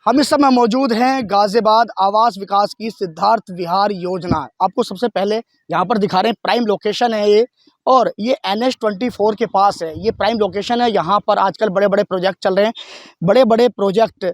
हम इस समय मौजूद हैं गाजियाबाद आवास विकास की सिद्धार्थ विहार योजना। आपको सबसे पहले यहाँ पर दिखा रहे हैं, प्राइम लोकेशन है ये, और ये NH24 के पास है। ये प्राइम लोकेशन है। यहाँ पर आजकल बड़े बड़े प्रोजेक्ट चल रहे हैं। बड़े बड़े प्रोजेक्ट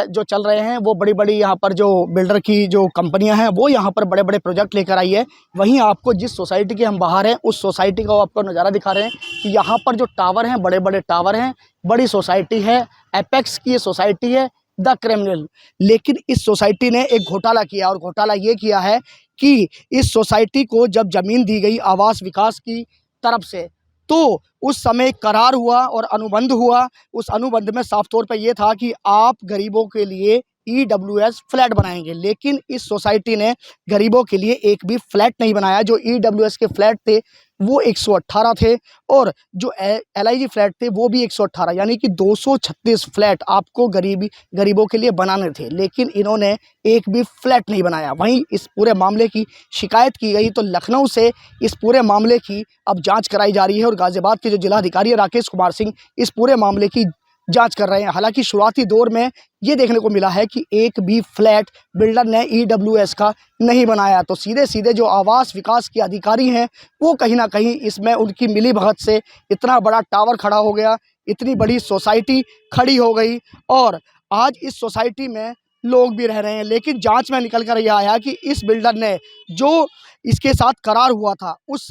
जो चल रहे हैं वो बड़ी बड़ी यहाँ पर जो बिल्डर की जो कंपनियां हैं वो यहाँ पर बड़े बड़े प्रोजेक्ट लेकर आई है। वहीं आपको जिस सोसाइटी के हम बाहर हैं उस सोसाइटी का आपको नज़ारा दिखा रहे हैं कि यहाँ पर जो टावर हैं, बड़े बड़े टावर हैं, बड़ी सोसाइटी है। एपेक्स की ये सोसाइटी है, द क्रिमिनल। लेकिन इस सोसाइटी ने एक घोटाला किया, और घोटाला ये किया है कि इस सोसाइटी को जब ज़मीन दी गई आवास विकास की तरफ से, तो उस समय करार हुआ और अनुबंध हुआ। उस अनुबंध में साफ तौर पे ये था कि आप गरीबों के लिए EWS फ्लैट बनाएंगे, लेकिन इस सोसाइटी ने गरीबों के लिए एक भी फ्लैट नहीं बनाया। जो EWS के फ्लैट थे वो 118 थे, और जो LIG फ्लैट थे वो भी 118, यानी कि 236 फ्लैट आपको गरीबों के लिए बनाने थे, लेकिन इन्होंने एक भी फ्लैट नहीं बनाया। वहीं इस पूरे मामले की शिकायत की गई, तो लखनऊ से इस पूरे मामले की अब जांच कराई जा रही है, और गाजियाबाद के जो जिलाधिकारी है राकेश कुमार सिंह इस पूरे मामले की जांच कर रहे हैं। हालांकि शुरुआती दौर में ये देखने को मिला है कि एक भी फ्लैट बिल्डर ने EWS का नहीं बनाया। तो सीधे सीधे जो आवास विकास के अधिकारी हैं वो कहीं ना कहीं इसमें उनकी मिलीभगत से इतना बड़ा टावर खड़ा हो गया, इतनी बड़ी सोसाइटी खड़ी हो गई, और आज इस सोसाइटी में लोग भी रह रहे हैं। लेकिन जांच में निकल कर यह आया कि इस बिल्डर ने जो इसके साथ करार हुआ था उस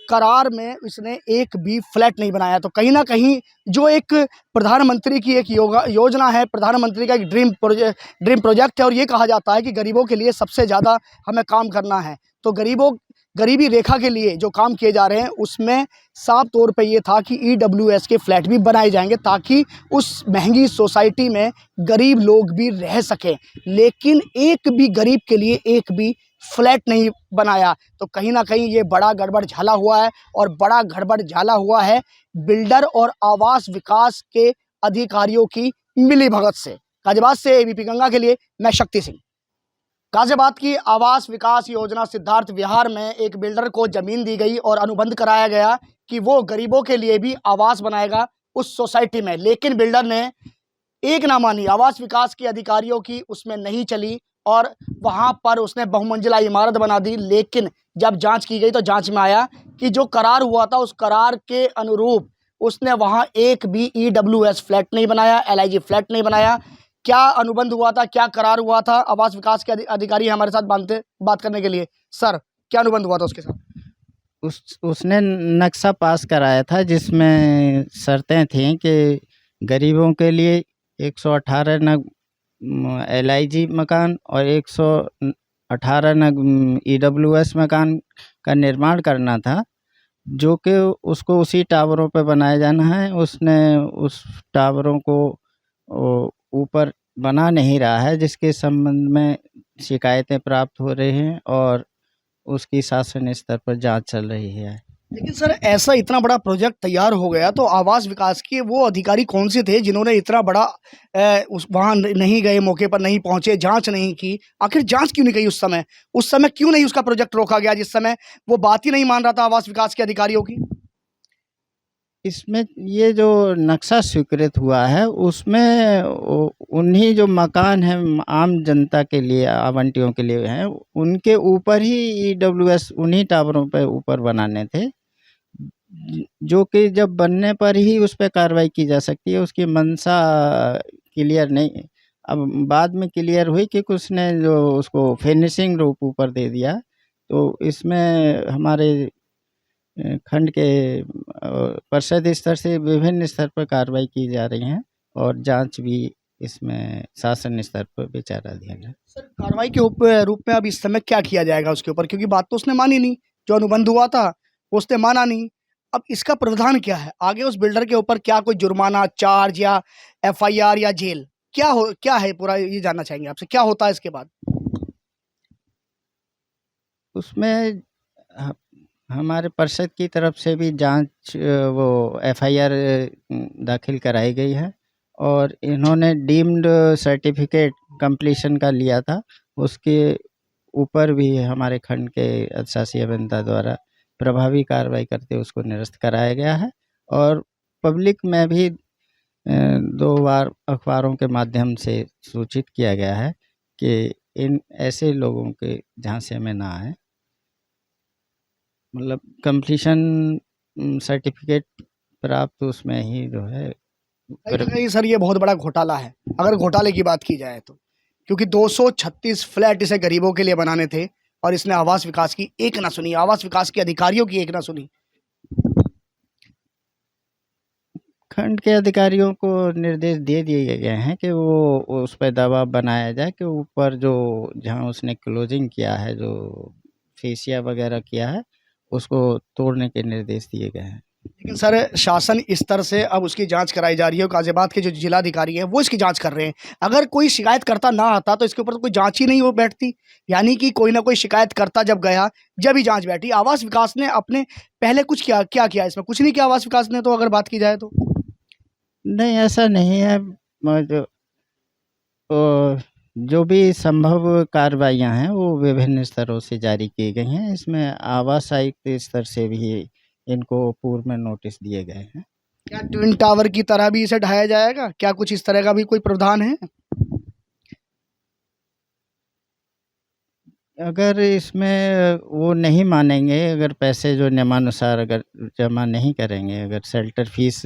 करार में इसने एक भी फ्लैट नहीं बनाया। तो कहीं ना कहीं जो एक प्रधानमंत्री की एक योजना है, प्रधानमंत्री का एक ड्रीम प्रोजेक्ट है, और ये कहा जाता है कि गरीबों के लिए सबसे ज़्यादा हमें काम करना है। तो गरीबी रेखा के लिए जो काम किए जा रहे हैं उसमें साफ तौर पे ये था कि EWS के फ्लैट भी बनाए जाएंगे, ताकि उस महंगी सोसाइटी में गरीब लोग भी रह सकें। लेकिन एक भी गरीब के लिए एक भी फ्लैट नहीं बनाया। तो कहीं ना कहीं ये बड़ा गड़बड़ झाला हुआ है, और बड़ा गड़बड़ झाला हुआ है बिल्डर और आवास विकास के अधिकारियों की मिलीभगत से। गाजियाबाद से ABP गंगा के लिए मैं शक्ति सिंह। गाजियाबाद की आवास विकास योजना सिद्धार्थ विहार में एक बिल्डर को जमीन दी गई और अनुबंध कराया गया कि वो गरीबों के लिए भी आवास बनाएगा उस सोसाइटी में, लेकिन बिल्डर ने एक ना मानी। आवास विकास के अधिकारियों की उसमें नहीं चली, और वहां पर उसने बहुमंजिला इमारत बना दी। लेकिन जब जांच की गई तो जांच में आया कि जो करार हुआ था उस करार के अनुरूप उसने वहां एक भी EWS फ्लैट नहीं बनाया, LIG फ्लैट नहीं बनाया। क्या अनुबंध हुआ था, क्या करार हुआ था? आवास विकास के अधिकारी हमारे साथ बात करने के लिए। सर, क्या अनुबंध हुआ था उसके साथ? उसने नक्शा पास कराया था जिसमें शर्तें थीं कि गरीबों के लिए 118 नग LIG मकान और 118 नग EWS मकान का निर्माण करना था, जो कि उसको उसी टावरों पे बनाया जाना है। उसने उस टावरों को ऊपर बना नहीं रहा है, जिसके संबंध में शिकायतें प्राप्त हो रही हैं और उसकी शासन स्तर पर जांच चल रही है। लेकिन सर, ऐसा इतना बड़ा प्रोजेक्ट तैयार हो गया तो आवास विकास के वो अधिकारी कौन से थे जिन्होंने इतना बड़ा उस वहाँ नहीं गए, मौके पर नहीं पहुंचे, जांच नहीं की? आखिर जांच क्यों नहीं की उस समय? उस समय क्यों नहीं उसका प्रोजेक्ट रोका गया जिस समय वो बात ही नहीं मान रहा था आवास विकास के अधिकारियों की? इसमें ये जो नक्शा स्वीकृत हुआ है उसमें उन्हीं जो मकान हैं आम जनता के लिए, आवंटियों के लिए हैं, उनके ऊपर ही EWS उन्हीं टावरों पे ऊपर बनाने थे, जो कि जब बनने पर ही उस पर कार्रवाई की जा सकती है। उसकी मंशा क्लियर नहीं, अब बाद में क्लियर हुई कि उसने जो उसको फिनिशिंग रूप ऊपर दे दिया। तो इसमें हमारे खंड के परिषद स्तर से विभिन्न स्तर पर कार्रवाई की जा रही है, और जांच भी इसमें शासन स्तर पर विचाराधीन है। सर, कार्रवाई के रूप में अब इस समय क्या किया जाएगा उसके ऊपर? क्योंकि बात तो उसने मानी नहीं, जो अनुबंध हुआ था उसने माना नहीं। अब इसका प्रावधान क्या है आगे? उस बिल्डर के ऊपर क्या कोई जुर्माना, चार्ज या FIR या जेल क्या है पूरा ये जानना चाहेंगे आपसे, क्या होता है इसके बाद? उसमें हमारे परिषद की तरफ से भी जांच वो FIR दाखिल कराई गई है, और इन्होंने डीम्ड सर्टिफिकेट कंप्लीशन का लिया था, उसके ऊपर भी हमारे खंड के अधिशासी अभियंता द्वारा प्रभावी कार्रवाई करते उसको निरस्त कराया गया है। और पब्लिक में भी 2 बार अखबारों के माध्यम से सूचित किया गया है कि इन ऐसे लोगों के झांसे में ना आए। मतलब कंप्लीशन सर्टिफिकेट प्राप्त उसमें ही जो है कहीं ना कहीं सर ये बहुत बड़ा घोटाला है, अगर घोटाले की बात की जाए तो, क्योंकि 236 फ्लैट इसे गरीबों के लिए बनाने थे और इसने आवास विकास की एक ना सुनी, आवास विकास के अधिकारियों की एक ना सुनी। खंड के अधिकारियों को निर्देश दे दिए गए हैं कि वो उस पर दबाव बनाया जाए कि ऊपर जो जहाँ उसने क्लोजिंग किया है, जो फेसिया वगैरह किया है, उसको तोड़ने के निर्देश दिए गए हैं। लेकिन सर शासन स्तर से अब उसकी जांच कराई जा रही है, गाजियाबाद के जो जिलाधिकारी हैं वो इसकी जांच कर रहे हैं। अगर कोई शिकायतकर्ता ना आता तो इसके ऊपर तो कोई जांच ही नहीं हो बैठती, यानी कि कोई ना कोई शिकायतकर्ता जब गया जब ही जांच बैठी। आवास विकास ने अपने पहले कुछ क्या किया इसमें? कुछ नहीं किया आवास विकास ने, तो अगर बात की जाए तो नहीं, ऐसा नहीं है। जो भी संभव कार्रवाइयाँ हैं वो विभिन्न स्तरों से जारी की गई हैं। इसमें आवास आयुक्त स्तर से भी इनको पूर्व में नोटिस दिए गए हैं। क्या ट्विन टावर की तरह भी इसे ढाया जाएगा? क्या कुछ इस तरह का भी कोई प्रावधान है? अगर इसमें वो नहीं मानेंगे, अगर पैसे जो नियमानुसार अगर जमा नहीं करेंगे, अगर शेल्टर फीस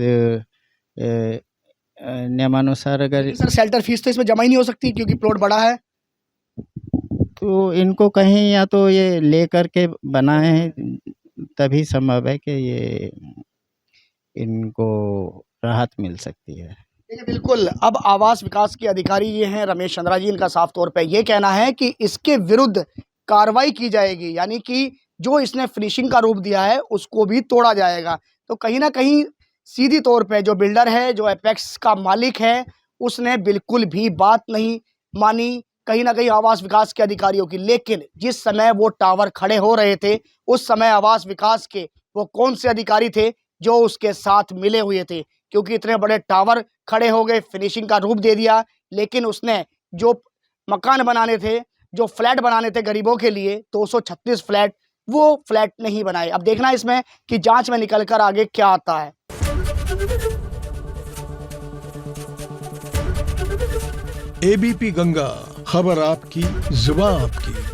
नियमानुसार अगर, सर शेल्टर फीस तो इसमें जमा ही नहीं हो सकती क्योंकि प्लॉट बड़ा है। तो इनको कहीं या तो ये लेकर के बनाएं, तभी संभव है कि ये इनको राहत मिल सकती है। देखिए बिल्कुल, अब आवास विकास के अधिकारी ये हैं रमेश चंद्रा जी, इनका साफ तौर पे ये कहना है कि इसके विरुद्ध कार्रवाई की जाएगी, यानी कि जो इसने फिनिशिंग का रूप दिया है उसको भी तोड़ा जाएगा। तो कहीं ना कहीं सीधी तौर पे जो बिल्डर है, जो एपेक्स का मालिक है, उसने बिल्कुल भी बात नहीं मानी कहीं ना कहीं आवास विकास के अधिकारियों की। लेकिन जिस समय वो टावर खड़े हो रहे थे उस समय आवास विकास के वो कौन से अधिकारी थे जो उसके साथ मिले हुए थे? क्योंकि इतने बड़े टावर खड़े हो गए, फिनिशिंग का रूप दे दिया, लेकिन उसने जो मकान बनाने थे, जो फ्लैट बनाने थे गरीबों के लिए 236 फ्लैट, वो फ्लैट नहीं बनाए। अब देखना इसमें कि जांच में निकल कर आगे क्या आता है। एबीपी गंगा, खबर आपकी, जुबान आपकी।